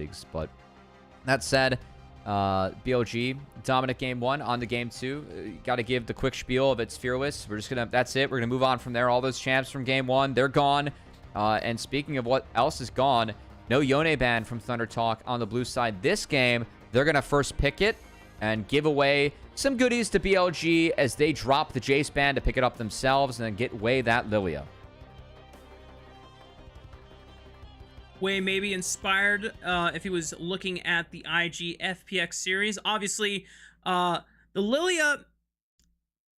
leagues. But that said, BLG, dominant game 1. On to game 2. Got to give the quick spiel of it's fearless. We're just going to, that's it. We're going to move on from there. All those champs from game 1, they're gone. And speaking of what else is gone, no Yone ban from ThunderTalk on the blue side this game. They're going to first pick it and give away some goodies to BLG as they drop the Jace ban to pick it up themselves and then get away that Lilia. Way maybe inspired if he was looking at the IG FPX series. Obviously, the Lilia,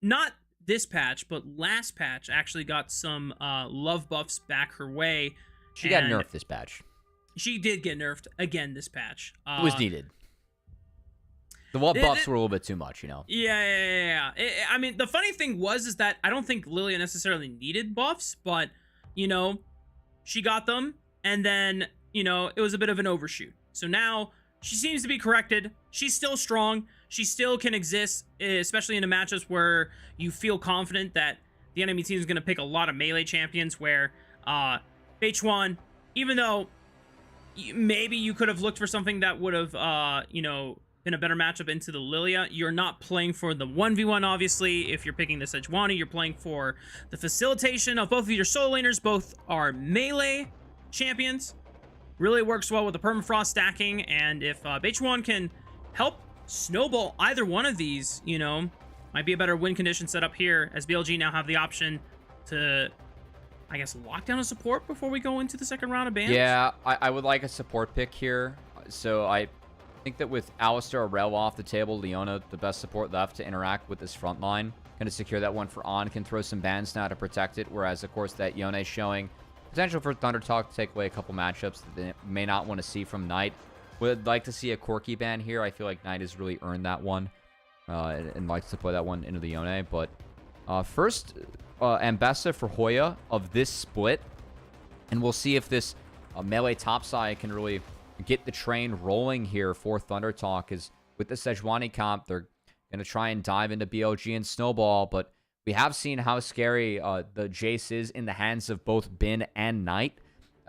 not this patch, but last patch, actually got some love buffs back her way. She got nerfed this patch. She did get nerfed again this patch. It was needed. The love buffs were a little bit too much, you know? Yeah. I mean, the funny thing is that I don't think Lilia necessarily needed buffs, but, you know, she got them. And then, you know, it was a bit of an overshoot. So now she seems to be corrected. She's still strong. She still can exist, especially in the matchups where you feel confident that the enemy team is going to pick a lot of melee champions where Beichuan, even though maybe you could have looked for something that would have, you know, been a better matchup into the Lilia, you're not playing for the 1v1, obviously. If you're picking the Sejuani, you're playing for the facilitation of both of your solo laners. Both are melee champions. Really works well with the permafrost stacking, and if Beichuan can help snowball either one of these, you know, might be a better win condition set up here, as BLG now have the option to, I guess, lock down a support before we go into the second round of bans. Yeah, I would like a support pick here. So I think that with Alistar or Rel off the table, Leona, the best support left to interact with this front line. Going to secure that one for On, can throw some bans now to protect it, whereas, of course, that Yone is showing potential for ThunderTalk to take away a couple matchups that they may not want to see from Knight. Would like to see a Corki ban here. I feel like Knight has really earned that one and likes to play that one into the Yone. But first, Ambessa for Hoya of this split. And we'll see if this melee topside can really get the train rolling here for ThunderTalk. Because with the Sejuani comp, they're going to try and dive into BLG and Snowball. But we have seen how scary the Jace is in the hands of both Bin and Knight.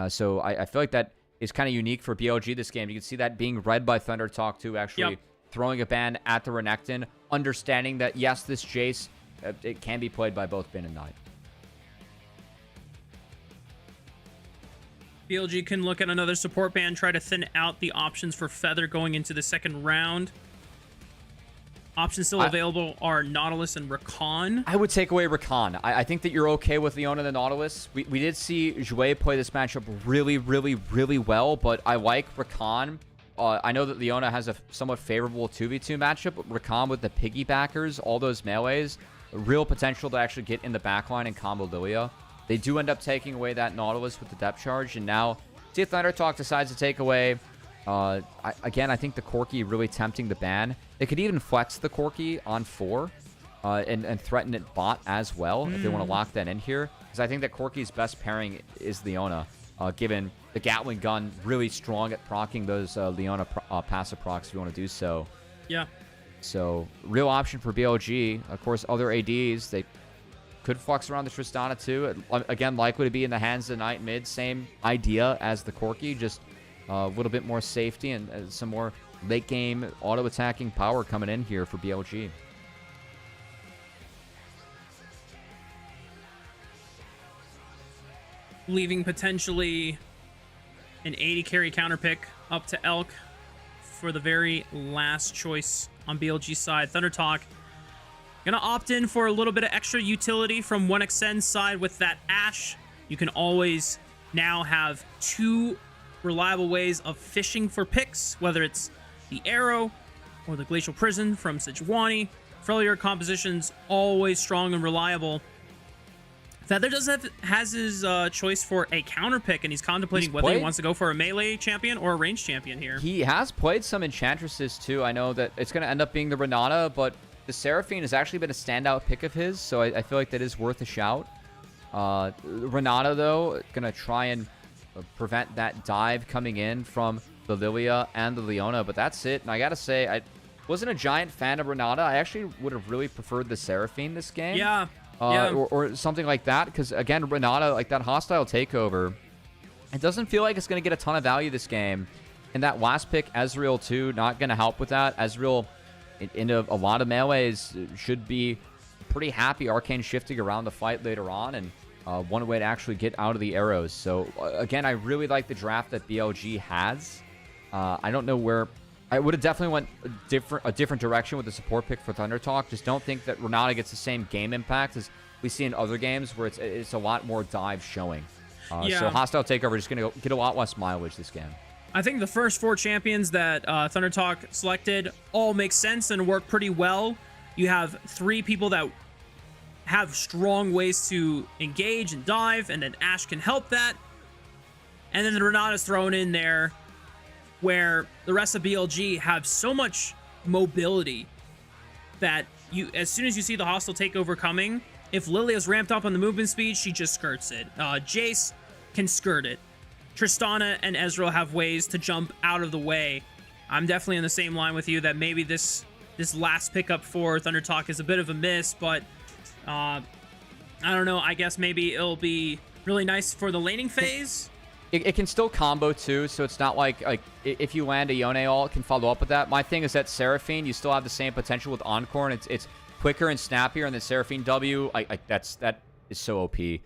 So I feel like that is kind of unique for BLG this game. You can see that being read by ThunderTalk too, actually throwing a ban at the Renekton, understanding that, yes, this Jace, it can be played by both Bin and Knight. BLG can look at another support ban, try to thin out the options for Feather going into the second round. Options still available are Nautilus and Rakan. I would take away Rakan. I think that you're okay with Leona and the Nautilus. We did see Jouet play this matchup really well, but I like Rakan. I know that Leona has a somewhat favorable 2v2 matchup, but Rakan with the piggybackers, all those melees, real potential to actually get in the backline and combo Lilia. They do end up taking away that Nautilus with the depth charge, and now see ThunderTalk decides to take away. Again, I think the Corki really tempting the ban. They could even flex the Corki on 4 and threaten it bot as well if they want to lock that in here. Because I think that Corki's best pairing is Leona, given the Gatling gun really strong at proccing those Leona passive procs if you want to do so. Yeah. So, real option for BLG. Of course, other ADs, they could flex around the Tristana too. Again, likely to be in the hands of Knight mid. Same idea as the Corki, just a little bit more safety and some more late game auto attacking power coming in here for BLG. Leaving potentially an 80 carry counter pick up to Elk for the very last choice on BLG side. ThunderTalk gonna opt in for a little bit of extra utility from 1xN's side with that Ashe. You can always now have 2 reliable ways of fishing for picks, whether it's the Arrow or the Glacial Prison from Sejuani. Freljord compositions, always strong and reliable. Feather has his choice for a counter pick, and he's contemplating whether he wants to go for a melee champion or a range champion here. He has played some Enchantresses too. I know that it's going to end up being the Renata, but the Seraphine has actually been a standout pick of his, so I feel like that is worth a shout. Renata, though, going to try and prevent that dive coming in from the Lilia and the Leona, but that's it. And I got to say, I wasn't a giant fan of Renata. I actually would have really preferred the Seraphine this game. Yeah. Or something like that, because again, Renata, like that hostile takeover, it doesn't feel like it's going to get a ton of value this game. And that last pick, Ezreal, too, not going to help with that. Ezreal, in a lot of melees, should be pretty happy Arcane shifting around the fight later on, and one way to actually get out of the arrows. So, again, I really like the draft that BLG has. I don't know where... I would have definitely went a different direction with the support pick for ThunderTalk. Just don't think that Renata gets the same game impact as we see in other games where it's a lot more dive showing. So Hostile Takeover is going to get a lot less mileage this game. I think the first 4 champions that ThunderTalk selected all make sense and work pretty well. You have 3 people that have strong ways to engage and dive, and then Ashe can help that. And then the Renata's thrown in there, where the rest of BLG have so much mobility that as soon as you see the hostile takeover coming, if Lilia's ramped up on the movement speed, she just skirts it. Jace can skirt it. Tristana and Ezreal have ways to jump out of the way. I'm definitely in the same line with you that maybe this last pickup for ThunderTalk is a bit of a miss, but I don't know. I guess maybe it'll be really nice for the laning phase. It can still combo too, so it's not like if you land a Yone ult, it can follow up with that. My thing is that Seraphine, you still have the same potential with Encore, and it's quicker and snappier, and then Seraphine W, that is so OP in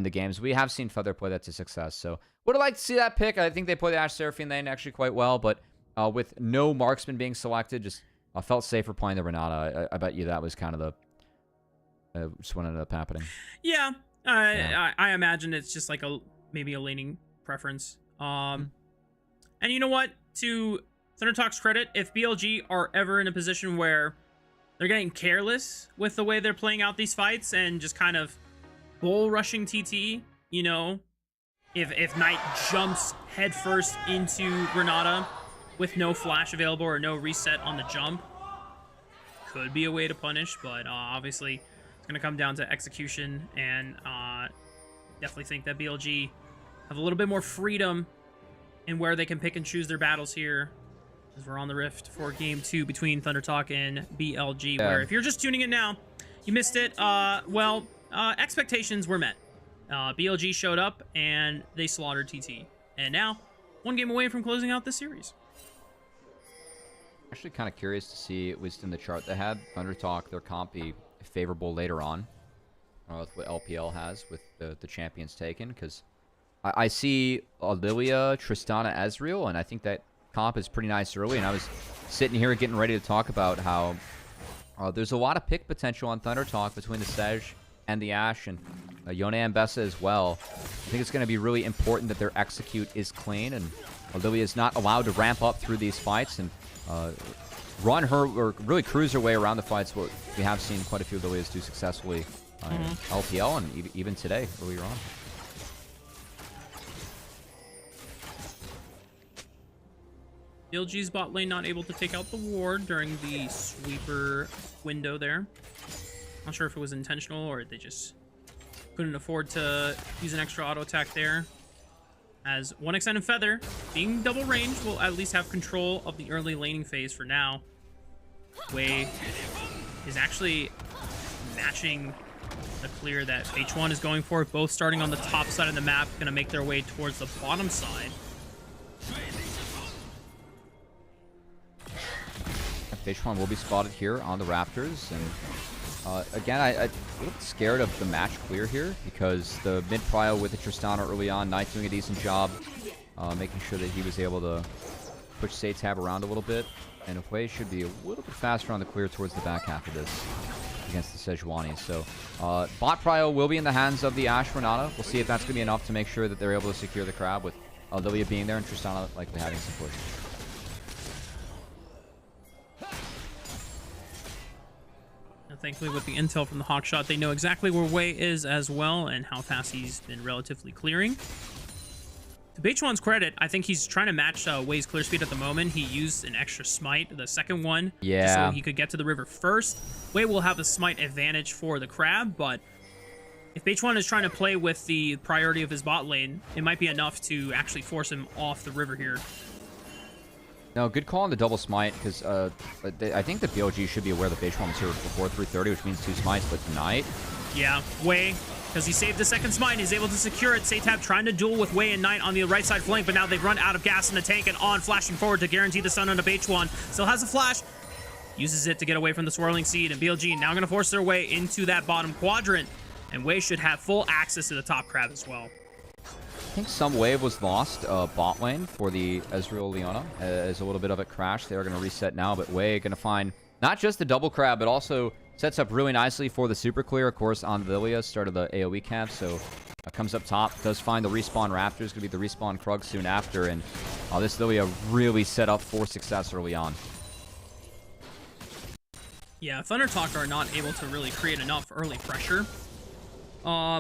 the games. We have seen Feather play that to success, so would have liked to see that pick. I think they play the Ashe Seraphine lane actually quite well, but with no marksman being selected, just felt safer playing the Renata. I bet you that was kind of the just what ended up happening. Yeah, I imagine it's just like maybe a laning preference. And you know what? To ThunderTalk's credit, if BLG are ever in a position where they're getting careless with the way they're playing out these fights and just kind of bull rushing TT, you know, if Knight jumps headfirst into Renata with no flash available or no reset on the jump, could be a way to punish, but obviously it's going to come down to execution, and definitely think that BLG have a little bit more freedom in where they can pick and choose their battles here, as we're on the Rift for Game 2 between ThunderTalk and BLG, where if you're just tuning in now, you missed it. Expectations were met. BLG showed up, and they slaughtered TT. And now, 1 game away from closing out this series. Actually kind of curious to see, at least in the chart they had, ThunderTalk, their comp be favorable later on. With what LPL has with the champions taken, because I see Lilia, Tristana, Ezreal, and I think that comp is pretty nice early, and I was sitting here getting ready to talk about how there's a lot of pick potential on ThunderTalk between the Sej and the Ashe, and Yone and Bessa as well. I think it's going to be really important that their execute is clean, and Lilia is not allowed to ramp up through these fights and run her, or really cruise her way around the fights, what we have seen quite a few of Lilias do successfully in LPL and even today, earlier on. BLG's bot lane not able to take out the ward during the sweeper window there. Not sure if it was intentional or they just couldn't afford to use an extra auto attack there. As 1xN and Feather, being double range, will at least have control of the early laning phase for now. Wei is actually matching the clear that Beichuan is going for, both starting on the top side of the map, going to make their way towards the bottom side. Beichuan will be spotted here on the Raptors, and again, I'm a little scared of the match clear here, because the mid prio with the Tristana early on, Knight doing a decent job, making sure that he was able to push SeTab around a little bit, and Hoya should be a little bit faster on the clear towards the back half of this against the Sejuani. So bot prio will be in the hands of the Ashe Renata. We'll see if that's going to be enough to make sure that they're able to secure the crab, with Lilia being there and Tristana likely having some push. Thankfully, with the intel from the Hawkshot, they know exactly where Wei is as well, and how fast he's been relatively clearing. To Beichuan's credit, I think he's trying to match Wei's clear speed at the moment. He used an extra smite, the second one, just so he could get to the river first. Wei will have a smite advantage for the crab, but if Beichuan is trying to play with the priority of his bot lane, it might be enough to actually force him off the river here. No, good call on the double smite, because I think the BLG should be aware that Beichuan was here before 330, which means 2 smites, but tonight... Yeah, Wei because he saved the second smite. He's able to secure it. SeTab trying to duel with Wei and Knight on the right side flank, but now they've run out of gas in the tank, and On flashing forward to guarantee the stun on the Beichuan. Still has a flash. Uses it to get away from the swirling seed, and BLG now going to force their way into that bottom quadrant, and Wei should have full access to the top crab as well. I think some wave was lost bot lane for the Ezreal Leona as a little bit of it crashed. They're going to reset now, but Wei going to find not just the double crab, but also sets up really nicely for the super clear, of course, on Lilia, start of the AoE camp. So comes up top, does find the respawn Raptors, going to be the respawn Krug soon after, and this Lilia really set up for success early on. Yeah, ThunderTalk are not able to really create enough early pressure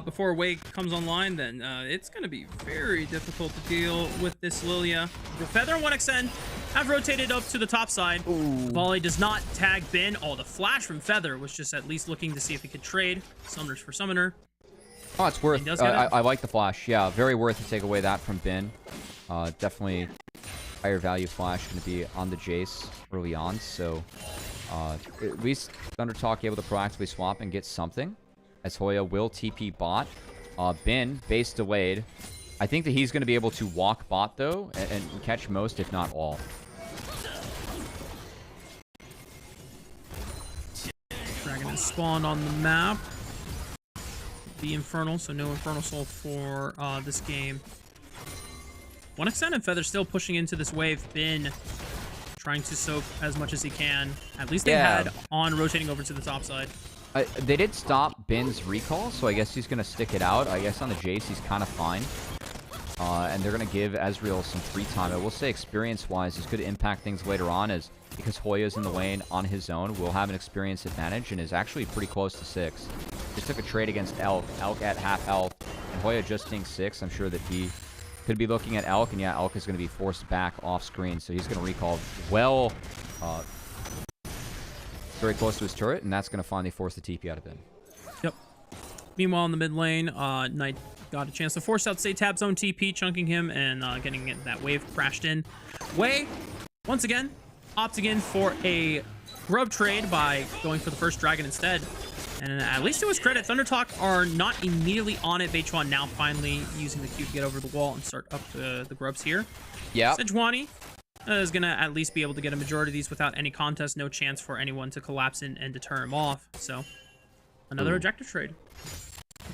before Wei comes online, then it's going to be very difficult to deal with this Lilia. The Feather and 1xN have rotated up to the top side. Ooh. Volley does not tag Bin. Oh, the flash from Feather was just at least looking to see if he could trade. Summoners for Summoner. Oh, it's worth. I like the flash. Yeah, very worth to take away that from Bin. Definitely higher value flash going to be on the Jace early on. So at least ThunderTalk able to proactively swap and get something. As Hoya will TP bot. Bin, base delayed. I think that he's going to be able to walk bot, though, and catch most, if not all. Dragon has spawned on the map. The Infernal, so no Infernal Soul for this game. 1xN and Feather still pushing into this wave. Bin trying to soak as much as he can. At least they had On rotating over to the top side. They did stop Bin's recall, so I guess he's going to stick it out. I guess on the Jace, he's kind of fine. And they're going to give Ezreal some free time. I will say, experience-wise, this could impact things later on, as because Hoya's in the lane on his own, will have an experience advantage and is actually pretty close to 6. Just took a trade against Elk. Elk at half health, and Hoya just being 6. I'm sure that he could be looking at Elk, and yeah, Elk is going to be forced back off screen, so he's going to recall well... very close to his turret, and that's going to finally force the TP out of him. Yep. Meanwhile, in the mid lane, Knight got a chance to force out SeTab's own TP, chunking him and getting that wave crashed in. Wei, once again, opting in for a grub trade by going for the first dragon instead. And at least to his credit, ThunderTalk are not immediately on it. Beichuan now finally using the Q to get over the wall and start up the grubs here. Yeah. Sejuani is going to at least be able to get a majority of these without any contest. No chance for anyone to collapse in and deter him off. So, another objective trade.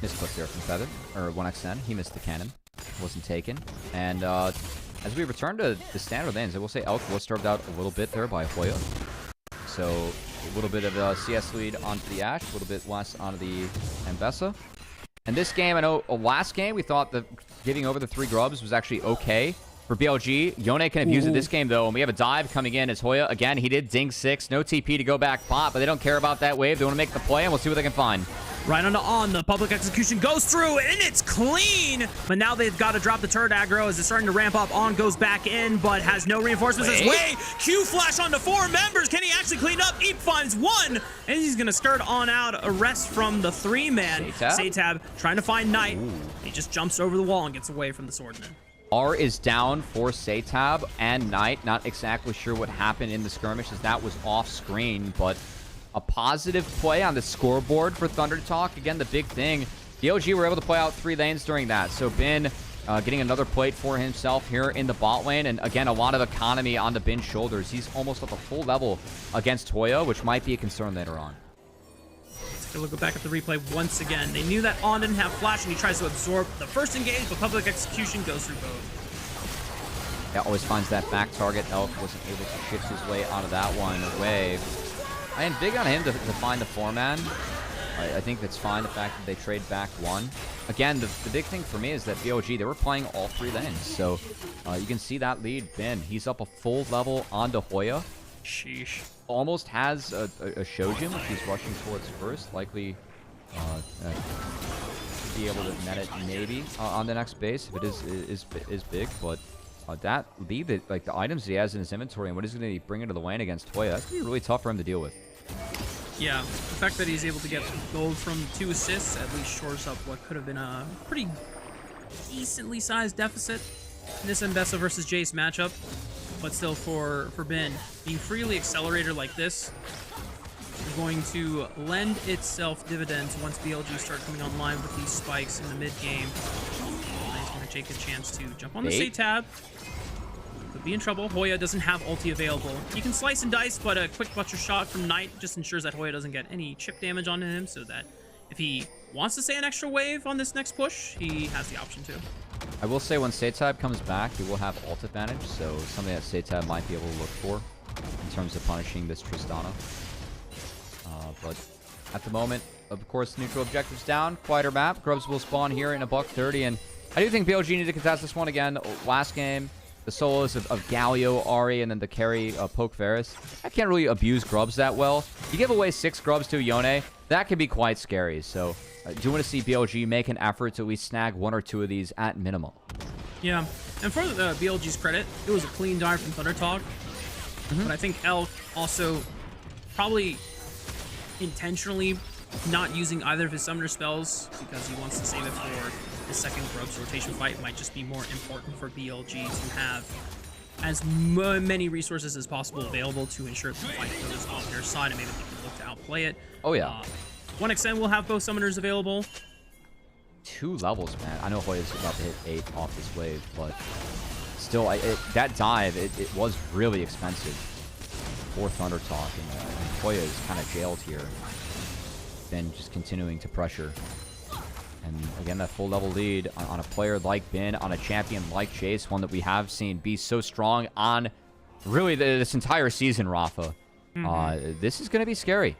Misclick there from Feather, or 1xN. He missed the cannon. Wasn't taken. And as we return to the standard lanes, I will say Elk was starved out a little bit there by Hoya. So, a little bit of a CS lead onto the Ashe, a little bit less onto the Ambessa. And this game, I know last game we thought that giving over the 3 grubs was actually okay for BLG. Yone can have used it this game, though, and we have a dive coming in as Hoya. Again, he did ding 6. No TP to go back bot, but they don't care about that wave. They want to make the play, and we'll see what they can find. Right onto On. The public execution goes through, and it's clean. But now they've got to drop the turret aggro as it's starting to ramp up. On goes back in, but has no reinforcements. As Wei, Q flash onto 4 members. Can he actually clean up? Eep finds 1, and he's going to skirt on out a rest from the 3-man. SeTab trying to find Knight. He just jumps over the wall and gets away from the swordsman. R is down for SeTab and Knight. Not exactly sure what happened in the skirmish, as that was off screen, but a positive play on the scoreboard for ThunderTalk. Again, the big thing, BLG were able to play out 3 lanes during that. So Bin getting another plate for himself here in the bot lane. And again, a lot of economy on the Bin's shoulders. He's almost at the full level against Hoya, which might be a concern later on. We'll go back at the replay once again. They knew that On didn't have flash, and he tries to absorb the first engage, but public execution goes through both. Yeah, always finds that back target. Elk wasn't able to shift his way out of that one. Wave. I am big on him to find the 4-man. I think that's fine, the fact that they trade back 1. Again, the big thing for me is that BLG, they were playing all 3 lanes. So you can see that lead Bin. He's up a full level onto Hoya. Sheesh. Almost has a Shojin, which he's rushing towards first. Likely be able to net it maybe on the next base if it is big. But that lead, like the items he has in his inventory and what he's going to bring into the lane against Hoya, that's going to be really tough for him to deal with. Yeah, the fact that he's able to get gold from 2 assists at least shores up what could have been a pretty decently sized deficit in this Ambessa versus Jace matchup. But still, for Bin, being freely accelerator like this, is going to lend itself dividends once BLG start coming online with these spikes in the mid game. He's going to take a chance to jump on the SeTab. Could be in trouble. Hoya doesn't have ulti available. You can slice and dice, but a quick butcher shot from Knight just ensures that Hoya doesn't get any chip damage onto him, so that if he wants to stay an extra wave on this next push, he has the option to. I will say when SeTab comes back, he will have ult advantage, so something that SeTab might be able to look for in terms of punishing this Tristana. But at the moment, of course, neutral objectives down. Quieter map. Grubs will spawn here in a $130, and I do think BLG need to contest this one again. Last game, the solos of Galio, Ari, and then the carry Poke Varus. I can't really abuse Grubs that well. You give away 6 Grubs to Yone, that can be quite scary. So I do want to see BLG make an effort to at least snag 1 or 2 of these at minimum. Yeah, and for BLG's credit, it was a clean dive from ThunderTalk. But I think Elk also probably intentionally not using either of his summoner spells because he wants to save it for the second Grubs rotation fight. Might just be more important for BLG to have as many resources as possible available to ensure that the fight goes on their side, and maybe they can look to outplay it. Oh yeah. 1xn will have both summoners available. 2 levels, man. I know Hoya's about to hit 8 off this wave, but still, that dive, it was really expensive for ThunderTalk, and Hoya is kind of jailed here. Then just continuing to pressure. And again, that full level lead on a player like Bin, on a champion like Jace, one that we have seen be so strong on really this entire season, Raafaa. This is going to be scary.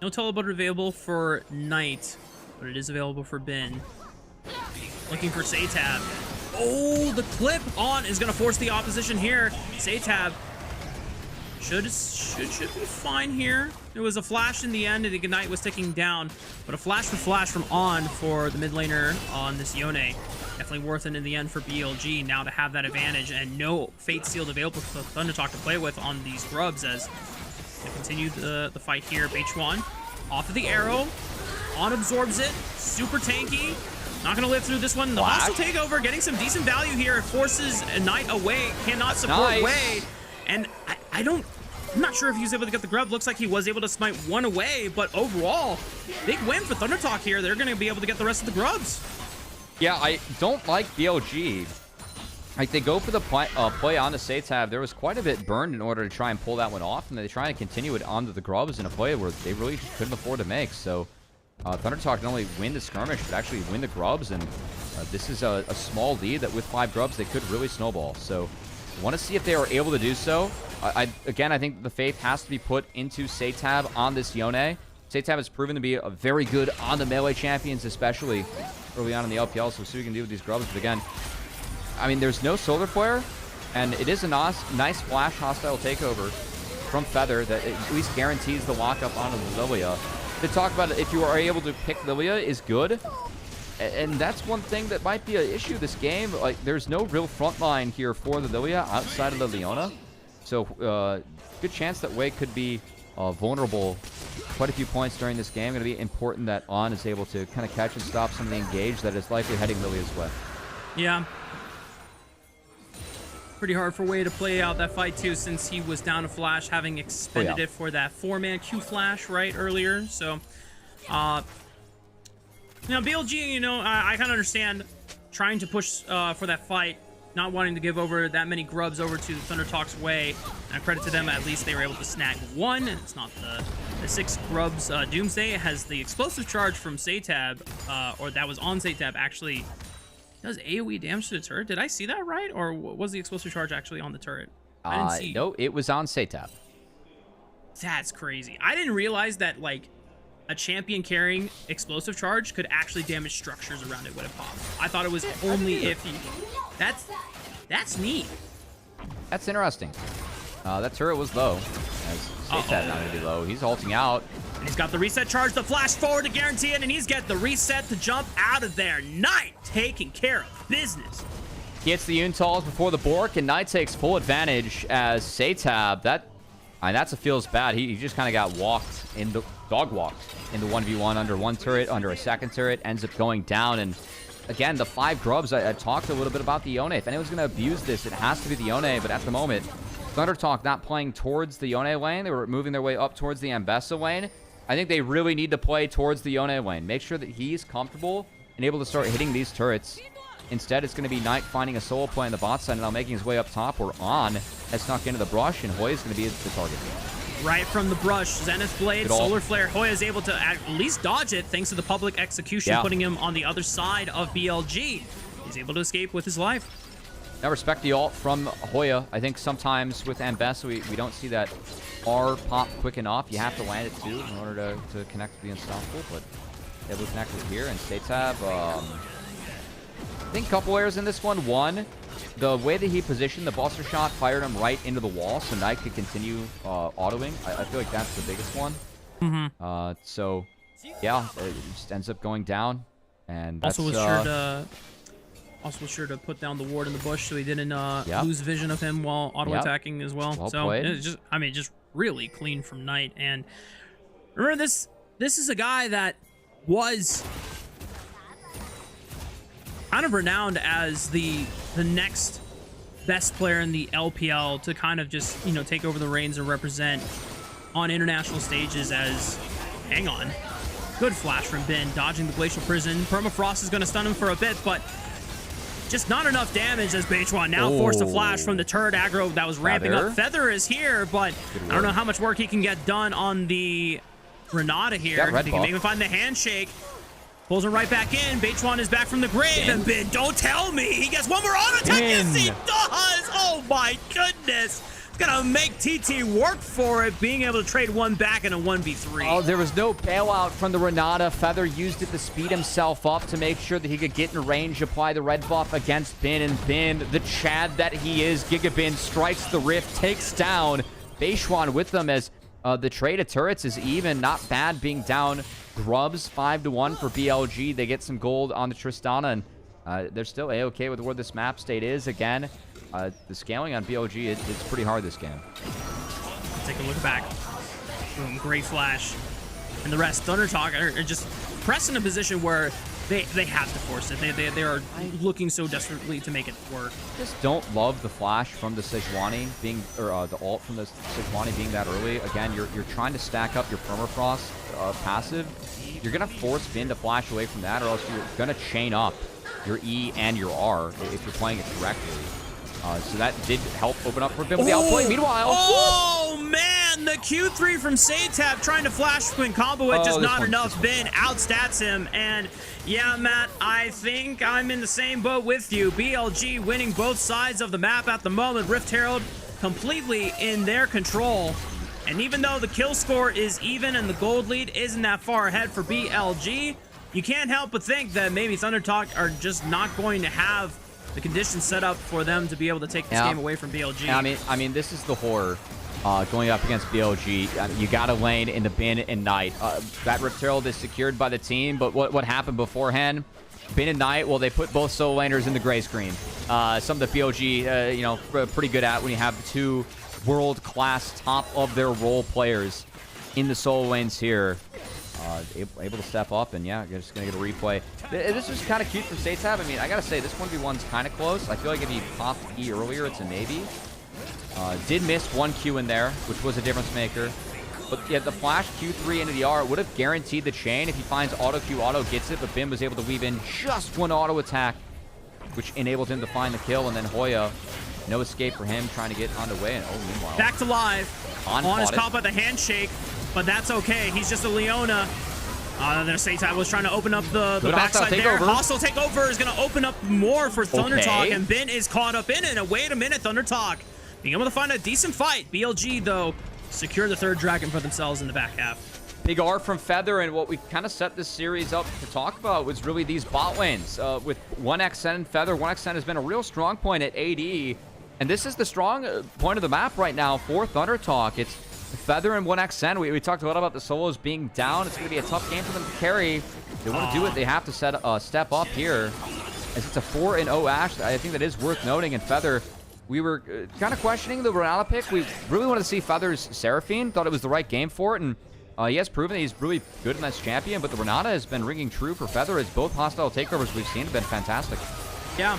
No teleporter available for Knight, but it is available for Bin. Looking for SeTab. Oh, the clip on is going to force the opposition here. SeTab should be fine here. There was a flash in the end, and the Ignite was ticking down, but a flash from On for the mid laner on this Yone. Definitely worth it in the end for BLG now to have that advantage, and no Fate Sealed available for ThunderTalk to play with on these Grubs as they continue the fight here. Beichuan off of the arrow. On absorbs it. Super tanky. Not going to live through this one. The hostile takeover getting some decent value here. It forces a Knight away. Cannot support Way. And I'm not sure if he was able to get the Grub. Looks like he was able to smite 1 away, but overall, big win for ThunderTalk here. They're going to be able to get the rest of the Grubs. Yeah, I don't like BLG. Like, they go for the play on the SeTab. There was quite a bit burned in order to try and pull that one off, and they try and continue it onto the Grubs in a play where they really just couldn't afford to make. So ThunderTalk not only win the skirmish, but actually win the Grubs, and this is a small lead that with 5 Grubs, they could really snowball. So I want to see if they are able to do so. Again, I think the faith has to be put into SeTab on this Yone. SeTab has proven to be a very good on the melee champions, especially early on in the LPL, so we'll see what we can do with these Grubs. But again, I mean, there's no solar flare, and it is a nice flash hostile takeover from Feather that at least guarantees the lockup onto the Lilia. To talk about it, if you are able to pick Lilia is good, and that's one thing that might be an issue this game. Like, there's no real front line here for the Lilia outside of the Leona, so good chance that Wei could be vulnerable quite a few points during this game. Going to be important that On is able to kind of catch and stop some of the engage that is likely heading Lilia's way. Yeah. Pretty hard for Wei to play out that fight too, since he was down a flash, having expended it for that 4-man Q flash right earlier. So, now BLG, I kind of understand trying to push for that fight, not wanting to give over that many Grubs over to ThunderTalk's Way. And credit to them, at least they were able to snag 1. And it's not the 6 Grubs. Doomsday has the explosive charge from SeTab, or that was on SeTab actually. Does AoE damage to the turret? Did I see that right? Or was the explosive charge actually on the turret? I didn't see. No, it was on SeTab. That's crazy. I didn't realize that, like, a champion carrying explosive charge could actually damage structures around it when it pops. I thought it was only if he... That's neat. That's interesting. That turret was low. As SeTab not going to be low. He's ulting out. And he's got the reset charge, the flash forward to guarantee it, and he's got the reset to jump out of there. Knight taking care of business. He hits the Untalls before the Bork, and Knight takes full advantage as SeTab. That's a feels bad. He just kind of got dog walked in the 1v1 under one turret, under a second turret, ends up going down. And again, the 5 Grubs, I talked a little bit about the Yone. If anyone's going to abuse this, it has to be the Yone, but at the moment, ThunderTalk not playing towards the Yone lane. They were moving their way up towards the Ambessa lane. I think they really need to play towards the Yone lane. Make sure that he's comfortable and able to start hitting these turrets. Instead, it's going to be Knight finding a solo play on the bot side and now making his way up top. Or On has snuck into the brush, and Hoya is going to be the target. Right from the brush, Zenith Blade, Solar Flare. Hoya is able to at least dodge it thanks to the public execution, putting him on the other side of BLG. He's able to escape with his life. Now, respect the ult from Hoya. I think sometimes with Ambessa, we don't see that R pop quick enough. You have to land it too in order to connect to the unstoppable, but able to connect it here. And SeTab, I think a couple errors in this one. One, the way that he positioned the Buster Shot fired him right into the wall, so Knight could continue autoing. I feel like that's the biggest one. So, yeah, it just ends up going down. And that's, also was sure to put down the ward in the bush so he didn't lose vision of him while auto-attacking as well. Well so played. It was just, I mean, just really clean from Knight. And remember, this is a guy that was kind of renowned as the next best player in the LPL to kind of just, you know, take over the reins and represent on international stages as, hang on, good flash from Bin, dodging the Glacial Prison. Permafrost is going to stun him for a bit, but just not enough damage as Beichuan now forced to flash from the turret aggro that was ramping up. Feather is here, but I don't know how much work he can get done on the Renata here. He can maybe find the handshake. Pulls him right back in. Beichuan is back from the grave. And Bin, don't tell me he gets one more auto attack. Yes, he does. Oh my goodness. It's gonna make TT work for it, being able to trade one back in a 1v3. Oh, there was no bailout from the Renata. Feather used it to speed himself up to make sure that he could get in range, apply the red buff against Bin, and Bin, the Chad that he is, Gigabin, strikes the rift, takes down Beichuan with them as the trade of turrets is even. Not bad being down Grubs 5-1 for BLG. They get some gold on the Tristana, and they're still A-okay with where this map state is. Again, the scaling on BLG, it's pretty hard this game. Take a look back. Boom, great flash. And the rest, ThunderTalk are just pressed in a position where they have to force it. They are looking so desperately to make it work. Just don't love the flash from the Sejuani being, or the ult from the Sejuani being that early. Again, you're trying to stack up your Permafrost passive. You're gonna force Bin to flash away from that, or else you're gonna chain up your E and your R if you're playing it correctly. So that did help open up for Bin with the outplay. Meanwhile, oh man, the Q3 from SeTab trying to flash in combo it, just not enough. Bin outstats him, and yeah, Matt, I think I'm in the same boat with you. BLG winning both sides of the map at the moment. Rift Herald completely in their control. And even though the kill score is even and the gold lead isn't that far ahead for BLG, you can't help but think that maybe ThunderTalk are just not going to have the conditions set up for them to be able to take this game away from BLG. I mean, this is the horror going up against BLG. You got a lane in the Bin and Knight. That Rift Herald is secured by the team, but what happened beforehand? Bin and Knight, well, they put both solo laners in the gray screen. Something that BLG, you know, pretty good at when you have two world-class, top of their role players in the solo lanes here. Able to step up, and yeah, you're just gonna get a replay. This was kind of cute from SeTab. I mean, I gotta say, this 1v1's kind of close. I feel like if he popped E earlier, it's a maybe. Did miss one Q in there, which was a difference maker. But yeah, the flash Q3 into the R would have guaranteed the chain. If he finds auto Q, auto gets it, but Bin was able to weave in just one auto attack, which enabled him to find the kill. And then Hoya, no escape for him, trying to get on the way. And meanwhile, back to live. On his caught by the handshake, but that's okay. He's just a Leona. Then SeTab was trying to open up the backside there. Hostile takeover is going to open up more for ThunderTalk, and Bin is caught up in it. And wait a minute, ThunderTalk being able to find a decent fight. BLG, though, secure the third dragon for themselves in the back half. Big R from Feather, and what we kind of set this series up to talk about was really these bot lanes. With 1xN and Feather, 1xN has been a real strong point at AD, and this is the strong point of the map right now for ThunderTalk. It's Feather and 1xN. We talked a lot about the solos being down. It's going to be a tough game for them to carry. If they want to do it, they have to step up here. As it's a 4-0 Ashe, I think that is worth noting. And Feather, we were kind of questioning the Renata pick. We really wanted to see Feather's Seraphine. Thought it was the right game for it, and he has proven that he's really good in this champion. But the Renata has been ringing true for Feather, as both hostile takeovers we've seen have been fantastic. Yeah.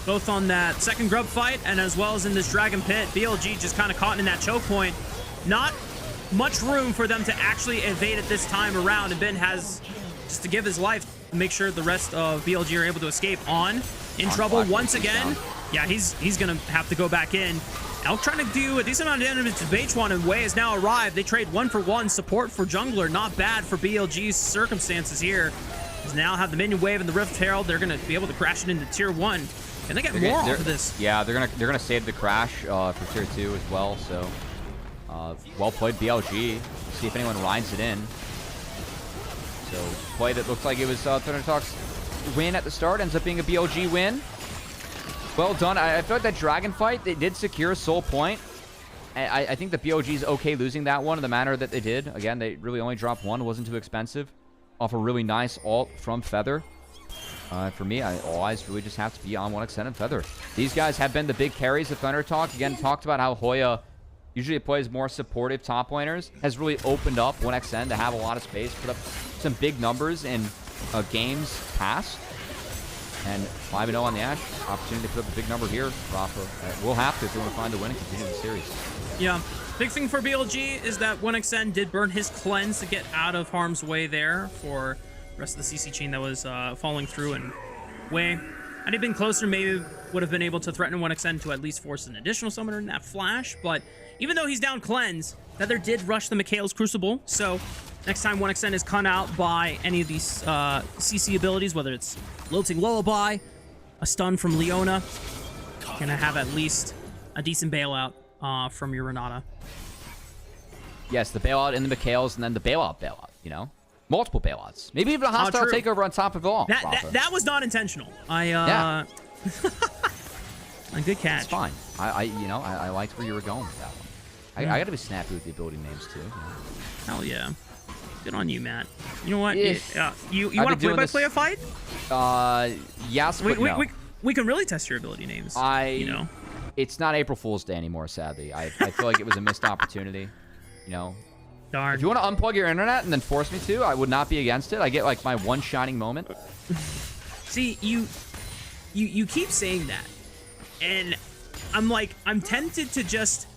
both on that second grub fight and as well as in this Dragon Pit. BLG just kind of caught in that choke point. Not much room for them to actually evade it this time around, and Ben has just to give his life to make sure the rest of BLG are able to escape. On in trouble once again. Yeah, he's gonna have to go back in. Elk trying to do a decent amount of damage to Beichuan, and Way has now arrived. They trade 1-for-1 support for jungler. Not bad for BLG's circumstances here. Now have the minion wave and the Rift Herald. They're gonna be able to crash it into tier 1. Can they get more off of this? Yeah, they're gonna save the crash for tier 2 as well. So well played, BLG. See if anyone rides it in. So play that looked like it was ThunderTalk's win at the start ends up being a BLG win. Well done. I feel like that dragon fight, they did secure a soul point. I think the BLG's okay losing that one in the manner that they did. Again, they really only dropped one. It wasn't too expensive. Off a really nice ult from Feather. For me, all eyes really just have to be on 1xN and Feather. These guys have been the big carries of ThunderTalk. Again, talked about how Hoya usually plays more supportive top laners. Has really opened up 1xN to have a lot of space. Put up some big numbers in games past. And 5-0 on the Ashe. Opportunity to put up a big number here. Raafaa will have to if they want to find the win and continue the series. Yeah. Big thing for BLG is that 1xN did burn his cleanse to get out of harm's way there for the rest of the CC chain that was falling through. And Way, had he been closer, maybe would have been able to threaten 1xN to at least force an additional summoner in that flash. But even though he's down cleanse, Feather did rush the Mikhail's Crucible. So next time 1xN is caught out by any of these CC abilities, whether it's Lilting Lullaby, a stun from Leona, gonna have at least a decent bailout from your Renata. Yes, the bailout in the Mikhails, and then the bailout, you know? Multiple bailouts. Maybe even a hostile takeover on top of it all. That was not intentional. Yeah. A good catch. It's fine. I liked where you were going with that one. I gotta be snappy with the ability names, too. You know? Hell yeah. Good on you, Matt. You know what? You want to play-by-play a fight? Yes, but no. We can really test your ability names, you know? It's not April Fool's Day anymore, sadly. I feel like it was a missed opportunity, you know? Darn. If you want to unplug your internet and then force me to, I would not be against it. I get, like, my one shining moment. See, you keep saying that, and I'm tempted to just...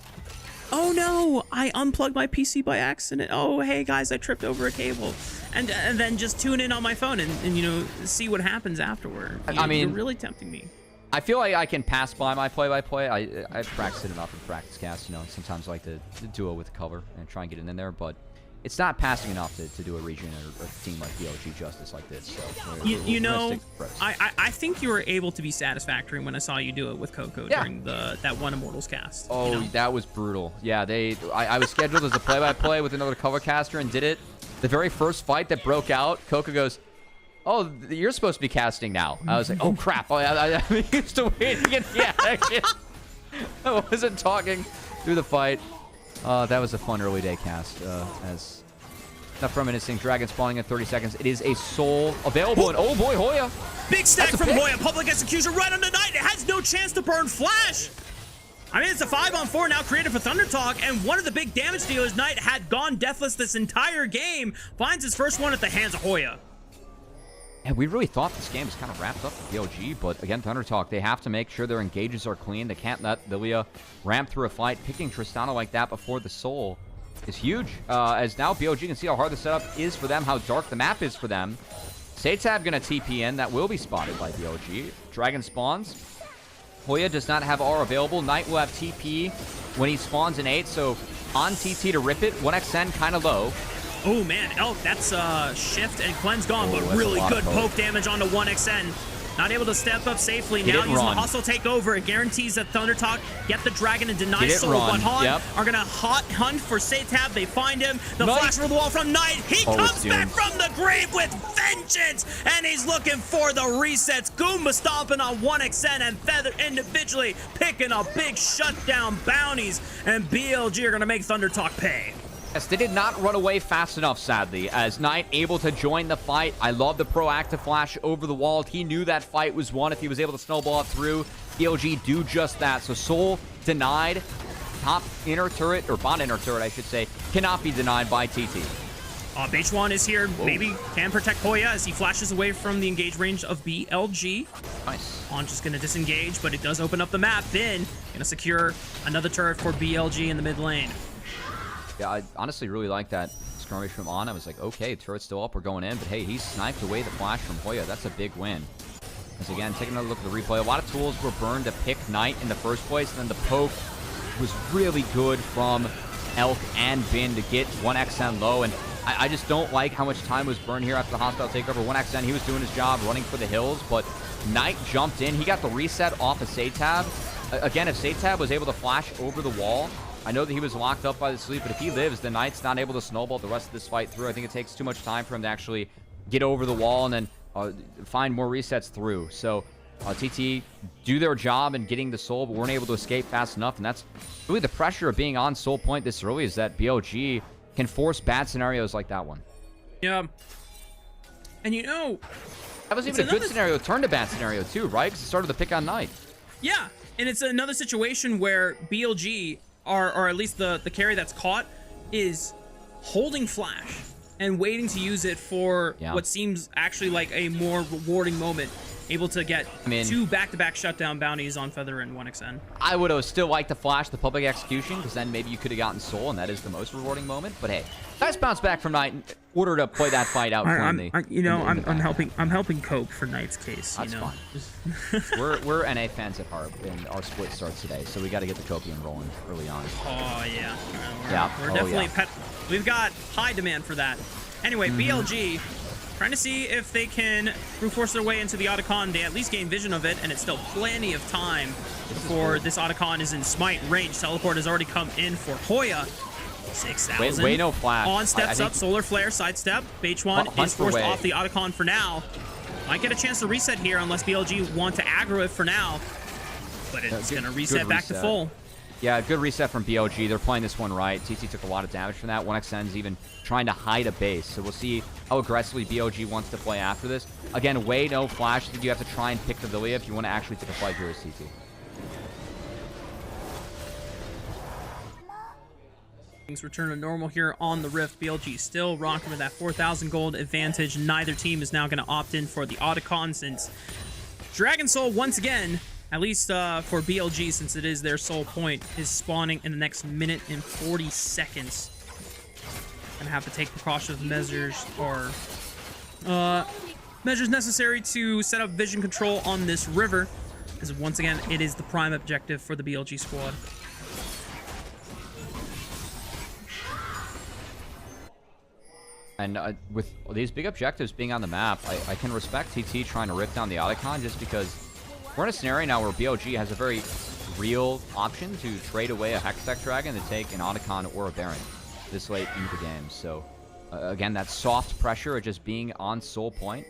Oh no, I unplugged my PC by accident. Oh, hey guys, I tripped over a cable. And then just tune in on my phone and you know, see what happens afterward. I mean, you're really tempting me. I feel like I can pass by my play-by-play. I've practiced it enough in practice cast. You know, sometimes I like to duo with cover and try and get it in there, but it's not passing enough to do a region or a team like BLG justice like this. So you know, I think you were able to be satisfactory when I saw you do it with Coco during that one Immortals cast. Oh, you know? That was brutal. Yeah, I was scheduled as a play-by-play with another cover caster and did it. The very first fight that broke out, Coco goes, "Oh, you're supposed to be casting now." I was like, "Oh crap! I'm used to waiting in the action." I wasn't talking through the fight. That was a fun early day cast. As enough reminiscing, dragon spawning in 30 seconds. It is a soul available, and oh boy, Hoya! Big stack from Hoya. Public execution right on the Knight. It has no chance to burn flash. I mean, it's a 5-on-4 now created for ThunderTalk, and one of the big damage dealers, Knight, had gone deathless this entire game. Finds his first one at the hands of Hoya. And we really thought this game was kind of wrapped up for BLG, but again, ThunderTalk, they have to make sure their engages are clean. They can't let Lilia ramp through a fight. Picking Tristana like that before the soul is huge. As now BLG can see how hard the setup is for them, how dark the map is for them. SeTab gonna TP in. That will be spotted by BLG. Dragon spawns. Hoya does not have R available. Knight will have TP when he spawns in 8, so on TT to rip it. 1xN kind of low. Oh man, that's shift and cleanse gone, but really good poke damage onto 1xN. Not able to step up safely. Now using the hostile takeover, it guarantees that ThunderTalk get the dragon and deny soul. But Han are gonna hunt for SeTab. They find him. The flash over the wall from Knight. He comes back from the grave with vengeance, and he's looking for the resets. Goomba stomping on 1xN and Feather individually picking up big shutdown bounties, and BLG are gonna make ThunderTalk pay. Yes, they did not run away fast enough, sadly, as Knight able to join the fight. I love the proactive flash over the wall. He knew that fight was won if he was able to snowball it through. BLG do just that. So Soul denied. Top inner turret, or bot inner turret, I should say, cannot be denied by TT. Beichuan is here. Whoa. Maybe can protect Hoya as he flashes away from the engage range of BLG. Nice. On just going to disengage, but it does open up the map. Then going to secure another turret for BLG in the mid lane. Yeah, I honestly really like that skirmish from On. I was like, okay, turret's still up, we're going in. But hey, he sniped away the flash from Hoya. That's a big win. As again, taking another look at the replay, a lot of tools were burned to pick Knight in the first place. And then the poke was really good from Elk and Bin to get 1xN low. And I just don't like how much time was burned here after the hostile takeover. 1xN, he was doing his job running for the hills, but Knight jumped in. He got the reset off of SeTab. Again, if SeTab was able to flash over the wall, I know that he was locked up by the sleep, but if he lives, the Knight's not able to snowball the rest of this fight through. I think it takes too much time for him to actually get over the wall and then find more resets through. So TT do their job in getting the soul, but weren't able to escape fast enough. And that's really the pressure of being on soul point this early, is that BLG can force bad scenarios like that one. Yeah. And you know, that was even a good scenario, turned a bad scenario too, right? Because it started the pick on Knight. Yeah, and it's another situation where BLG, or at least the carry that's caught, is holding flash and waiting to use it for what seems actually like a more rewarding moment. Able to get 2 back-to-back shutdown bounties on Feather and 1xN. I would have still liked to flash the public execution, because then maybe you could have gotten soul, and that is the most rewarding moment. But hey, nice bounce back from Knight in order to play that fight out cleanly. I'm helping cope for Knight's case. That's fine. we're NA fans at heart, and our split starts today, so we got to get the Copian rolling early on. Oh yeah, we're definitely we've got high demand for that. Anyway, BLG. Trying to see if they can brute force their way into the Otacon. They at least gain vision of it, and it's still plenty of time before this Otacon is in smite range. Teleport has already come in for Hoya. 6,000. Wait, no flash. On steps up, solar flare, sidestep. Beichuan is forced off the Otacon for now. Might get a chance to reset here unless BLG want to aggro it for now. But it's going to reset back to full. Yeah, good reset from BLG. They're playing this one right. TT took a lot of damage from that. 1xN's even trying to hide a base. So we'll see how aggressively BLG wants to play after this. Again, way no flash. I think you have to try and pick the Lilia if you want to actually take a fight here as TT. Things return to normal here on the Rift. BLG still rocking with that 4,000 gold advantage. Neither team is now going to opt in for the Otacon, since Dragon Soul once again, at least for BLG, since it is their sole point, is spawning in the next minute and 40 seconds. Gonna have to take precautionary measures, or measures necessary to set up vision control on this river, because once again, it is the prime objective for the BLG squad. And with these big objectives being on the map, I can respect TT trying to rip down the Otacon, just because we're in a scenario now where BLG has a very real option to trade away a Hextech Dragon to take an Otacon or a Baron this late into the game. So, again, that soft pressure of just being on soul point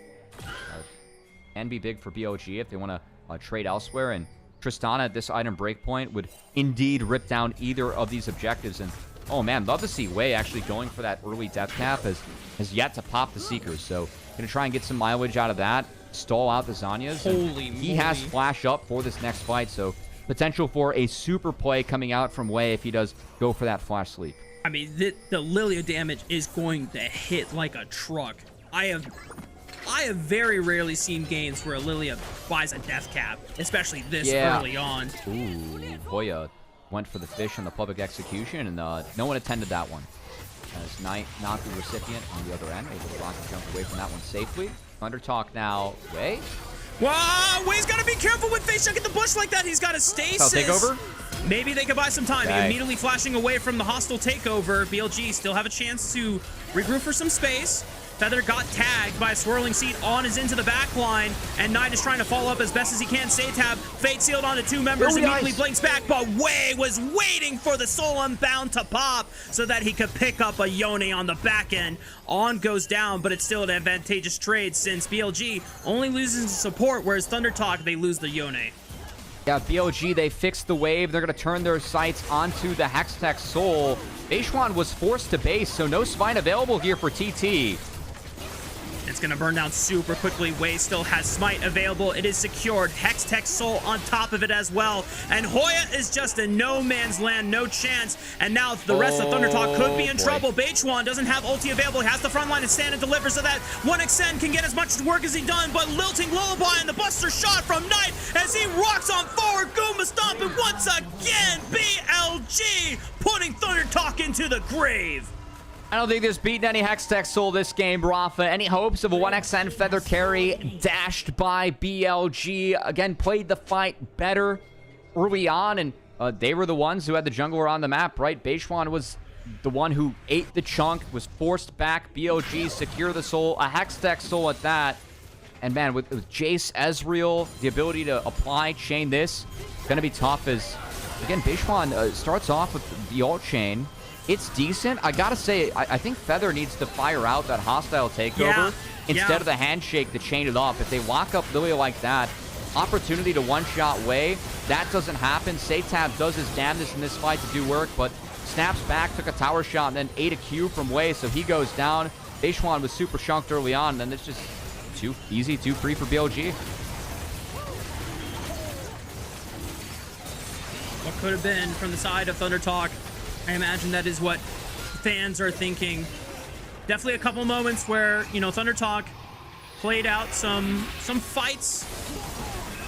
can be big for BLG if they want to trade elsewhere. And Tristana at this item breakpoint would indeed rip down either of these objectives. And, oh man, love to see Wei actually going for that early death cap, has yet to pop the Seekers. So, gonna try and get some mileage out of that. Stall out the Zanyas. Holy moly. He has flash up for this next fight, so potential for a super play coming out from Wei if he does go for that flash sleep. I mean, the Lilia damage is going to hit like a truck. I have very rarely seen games where a Lilia buys a death cap, especially this early on. Ooh, Hoya went for the fish on the public execution, and no one attended that one. As Knight, not the recipient on the other end, able to rocket jump away from that one safely. ThunderTalk now, Wei. Wow, Wei's got to be careful with face chucking the bush like that. He's got a stasis. Takeover? Maybe they could buy some time. Okay. Immediately flashing away from the hostile takeover. BLG still have a chance to regroup for some space. Feather got tagged by a swirling seat. On is into the back line, and Knight is trying to follow up as best as he can. SeTab, fate sealed onto 2 members, immediately blinks back, but Wei was waiting for the Soul Unbound to pop so that he could pick up a Yone on the back end. On goes down, but it's still an advantageous trade since BLG only loses support, whereas ThunderTalk, they lose the Yone. Yeah, BLG, they fixed the wave. They're going to turn their sights onto the Hextech Soul. Beichuan was forced to base, so no spine available here for TT. And It's going to burn down super quickly. Wei still has Smite available. It is secured. Hextech Soul on top of it as well. And Hoya is just in no man's land, no chance. And now the rest of ThunderTalk could be in trouble. Beichuan doesn't have ulti available. He has the front line and stand and deliver so that 1xN can get as much work as he done. But lilting Lullaby and the Buster shot from Knight as he rocks on forward. Goomba Stomp, and once again, BLG putting ThunderTalk into the grave. I don't think there's beaten any Hextech Soul this game, Raafaa. Any hopes of a 1xN feather carry dashed by BLG. Again, played the fight better early on, and they were the ones who had the jungler on the map, right? Beichuan was the one who ate the chunk, was forced back. BLG secure the soul, a Hextech Soul at that. And man, with Jace, Ezreal, the ability to apply, chain this, going to be tough as, again, Beichuan starts off with the ult chain. It's decent. I gotta say, I think Feather needs to fire out that hostile takeover instead of the handshake to chain it up. If they lock up Lilia like that, opportunity to one-shot Wei, that doesn't happen. SeTab does his damnedest in this fight to do work, but snaps back, took a tower shot, and then ate a Q from Wei, so he goes down. Beichuan was super chunked early on, and then it's just too easy, too free for BLG. What could have been from the side of ThunderTalk? I imagine that is what fans are thinking. Definitely a couple moments where, you know, ThunderTalk played out some fights.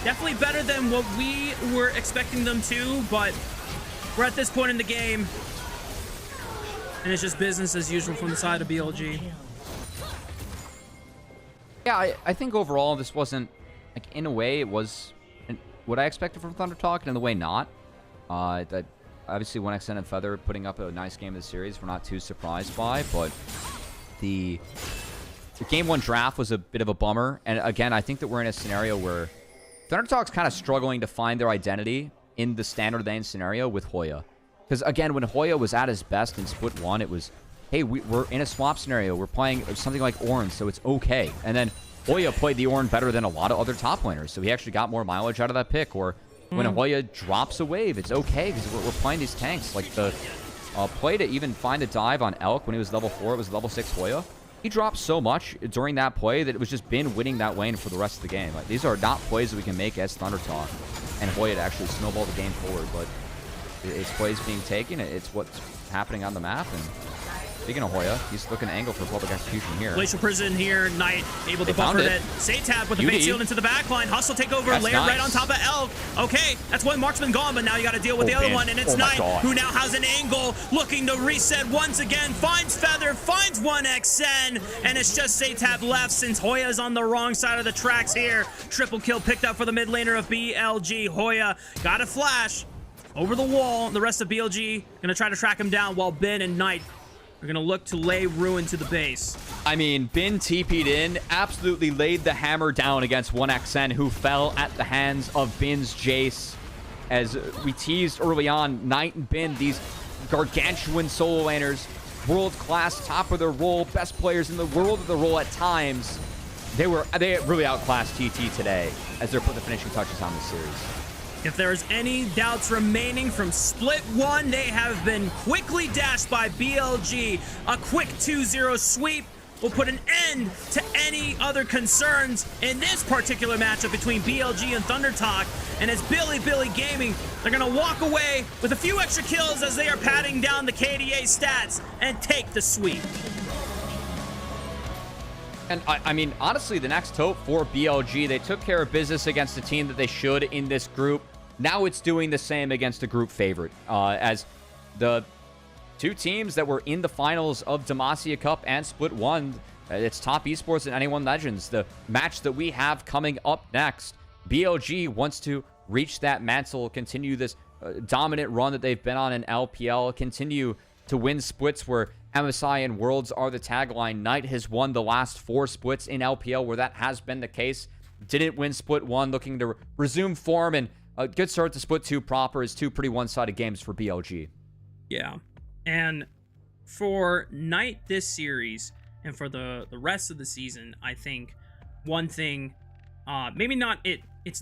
Definitely better than what we were expecting them to, but we're at this point in the game, and it's just business as usual from the side of BLG. Yeah, I think overall this wasn't, like, in a way it was what I expected from ThunderTalk, and in a way not. That obviously 1xN and Feather putting up a nice game of the series we're not too surprised by, but the game 1 draft was a bit of a bummer. And again, I think that we're in a scenario where ThunderTalk's kind of struggling to find their identity in the standard lane scenario with Hoya. Because again, when Hoya was at his best in Split 1, it was, hey, we're in a swap scenario. We're playing something like Ornn, so it's okay. And then Hoya played the Ornn better than a lot of other top laners, so he actually got more mileage out of that pick. Or when Hoya drops a wave, it's okay because we're playing these tanks. Like the play to even find a dive on Elk when he was level 4, it was level 6 Hoya. He dropped so much during that play that it was just Bin winning that lane for the rest of the game. Like, these are not plays that we can make as ThunderTalk and Hoya to actually snowball the game forward, but it's plays being taken. It's what's happening on the map. And speaking of Hoya, he's looking to angle for public execution here. Glacial Prison here. Knight able to buffer it. SeTab with the bait shield into the backline. Hustle take over. Layer nice. Right on top of Elk. Okay, that's one marksman gone, but now you got to deal with the other one, and it's Knight who now has an angle looking to reset once again. Finds Feather, finds 1xN, and it's just SeTab left since Hoya's on the wrong side of the tracks here. Triple kill picked up for the mid laner of BLG. Hoya got a flash over the wall. The rest of BLG gonna try to track him down while Ben and Knight are going to look to lay ruin to the base. I mean, Bin TP'd in, absolutely laid the hammer down against 1xN, who fell at the hands of Bin's Jace. As we teased early on, Knight and Bin, these gargantuan solo laners, world-class, top of their role, best players in the world of the role at times. They really outclassed TT today as they're putting the finishing touches on this series. If there's any doubts remaining from Split 1, they have been quickly dashed by BLG. A quick 2-0 sweep will put an end to any other concerns in this particular matchup between BLG and ThunderTalk. And as Bilibili Gaming, they're going to walk away with a few extra kills as they are patting down the KDA stats and take the sweep. And I mean, honestly, the next hope for BLG, they took care of business against a team that they should in this group. Now it's doing the same against a group favorite. As the two teams that were in the finals of Demacia Cup and Split 1, it's Top Esports and Anyone Legends. The match that we have coming up next, BLG wants to reach that mantle, continue this dominant run that they've been on in LPL, continue to win splits where MSI and Worlds are the tagline. Knight has won the last 4 splits in LPL where that has been the case. Didn't win Split 1, looking to resume form, and a good start to Split 2 proper is 2 pretty one-sided games for BLG. Yeah, and for Knight this series and for the rest of the season, I think one thing, maybe not it's not